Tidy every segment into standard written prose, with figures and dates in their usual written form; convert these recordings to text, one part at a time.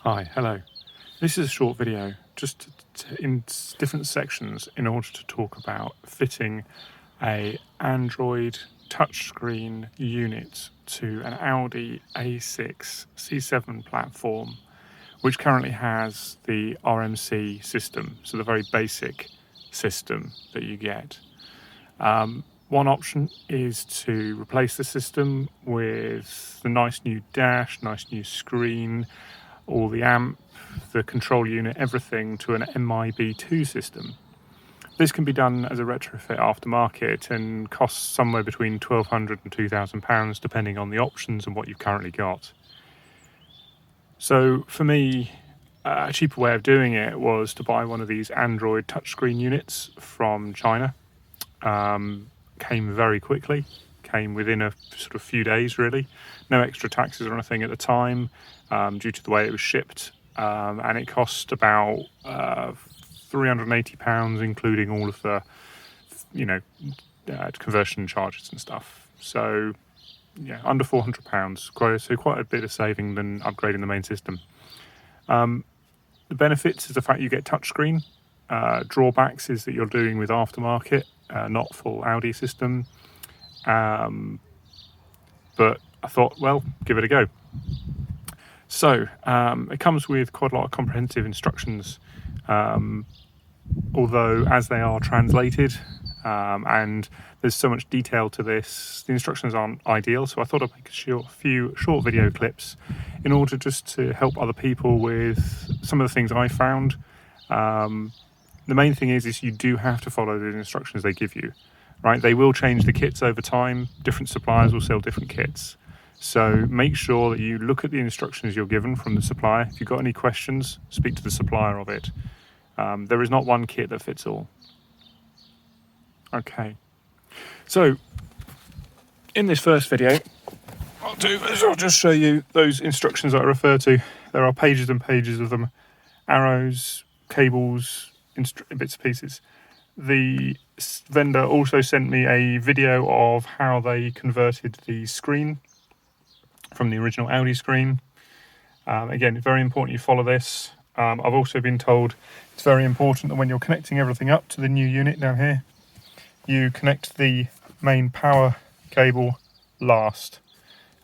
Hi, hello. This is a short video just in different sections in order to talk about fitting a Android touchscreen unit to an Audi A6 C7 platform, which currently has the RMC system, so the very basic system that you get. One option is to replace the system with the nice new dash, nice new screen, all the amp, the control unit, everything to an MIB2 system. This can be done as a retrofit aftermarket and costs somewhere between £1,200 and £2,000 depending on the options and what you've currently got. So for me, a cheaper way of doing it was to buy one of these Android touchscreen units from China. Came very quickly, came within a sort of few days really. No extra taxes or anything at the time due to the way it was shipped, and it cost about £380 including all of the conversion charges and stuff. So yeah, under £400, so quite a bit of saving than upgrading the main system. The benefits is the fact you get touchscreen. Drawbacks is that you're doing with aftermarket, not full Audi system. But I thought, well, give it a go. So it comes with quite a lot of comprehensive instructions, although as they are translated and there's so much detail to this, the instructions aren't ideal. So I thought I'd make a few short video clips in order just to help other people with some of the things I found. The main thing is you do have to follow the instructions they give you, right? They will change the kits over time. Different suppliers will sell different kits. So make sure that you look at the instructions you're given from the supplier. If you've got any questions, speak to the supplier of it. There is not one kit that fits all. Okay. So in this first video, I'll just show you those instructions that I refer to. There are pages and pages of them. Arrows, cables, bits and pieces. The vendor also sent me a video of how they converted the screen from the original Audi screen. Again, very important you follow this. I've also been told it's very important that when you're connecting everything up to the new unit down here, you connect the main power cable last,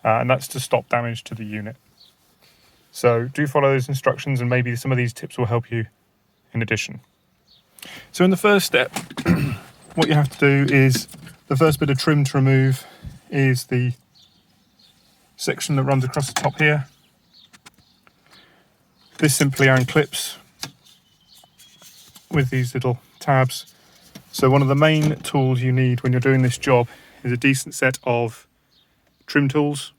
and that's to stop damage to the unit. So do follow those instructions, and maybe some of these tips will help you in addition. So in the first step, what you have to do is, the first bit of trim to remove is the section that runs across the top here. This simply unclips with these little tabs. So one of the main tools you need when you're doing this job is a decent set of trim tools.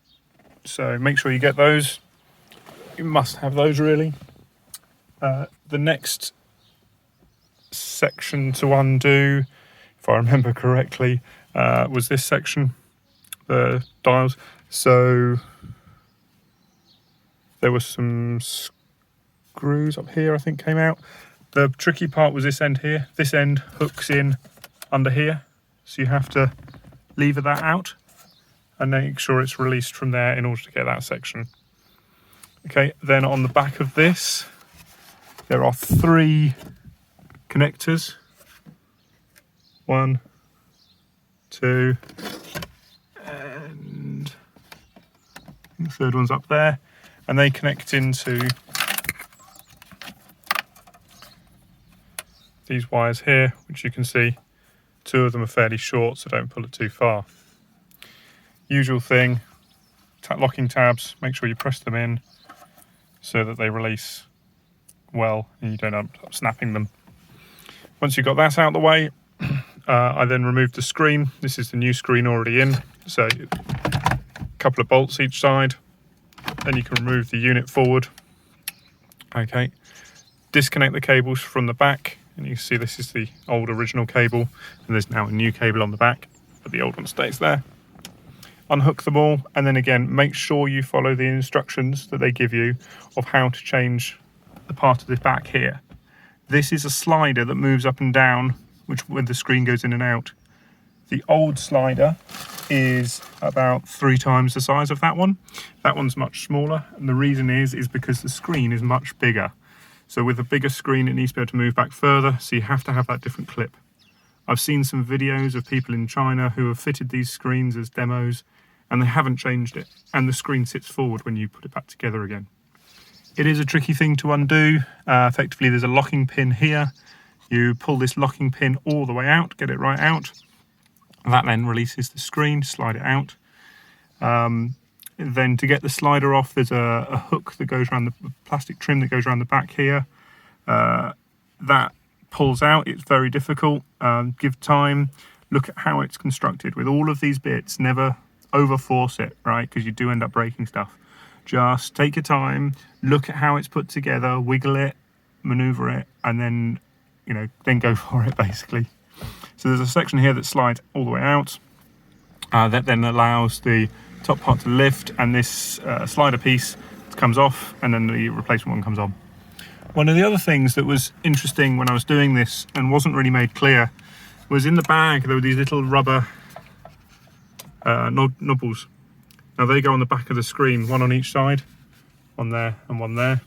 So make sure you get those. You must have those really. The next section to undo, if I remember correctly, was this section, the dials. So there were some screws up here I think came out. The tricky part was this end here. This end hooks in under here, so you have to lever that out and make sure it's released from there in order to get that section. Okay, then on the back of this there are 3 connectors. 1, 2, and the third one's up there, and they connect into these wires here, which you can see 2 of them are fairly short, so don't pull it too far. Usual thing, locking tabs, make sure you press them in so that they release well and you don't end up snapping them. Once you've got that out of the way, I then removed the screen. This is the new screen already in, so a couple of bolts each side. Then you can remove the unit forward. Okay, disconnect the cables from the back, and you can see this is the old original cable, and there's now a new cable on the back, but the old one stays there. Unhook them all, and then again, make sure you follow the instructions that they give you of how to change the part of the back here. This is a slider that moves up and down, which when the screen goes in and out. The old slider is about 3 times the size of that one. That one's much smaller, and the reason is because the screen is much bigger. So with a bigger screen, it needs to be able to move back further, so you have to have that different clip. I've seen some videos of people in China who have fitted these screens as demos, and they haven't changed it, and the screen sits forward when you put it back together again. It is a tricky thing to undo. Effectively, there's a locking pin here. You pull this locking pin all the way out, get it right out. That then releases the screen, slide it out. Then to get the slider off, there's a hook that goes around the plastic trim that goes around the back here. That pulls out. It's very difficult. Give time. Look at how it's constructed. With all of these bits, never overforce it, right? Because you do end up breaking stuff. Just take your time, look at how it's put together, wiggle it, maneuver it, and then, you know, then go for it, basically. So there's a section here that slides all the way out. That then allows the top part to lift, and this slider piece comes off, and then the replacement one comes on. One of the other things that was interesting when I was doing this and wasn't really made clear was in the bag there were these little rubber nubbles. Now they go on the back of the screen, one on each side, one there and one there.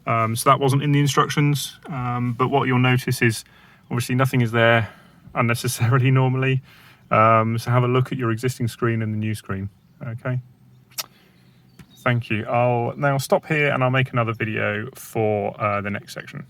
So that wasn't in the instructions, but what you'll notice is obviously nothing is there unnecessarily normally. So have a look at your existing screen and the new screen. Okay. Thank you. I'll now stop here and I'll make another video for the next section.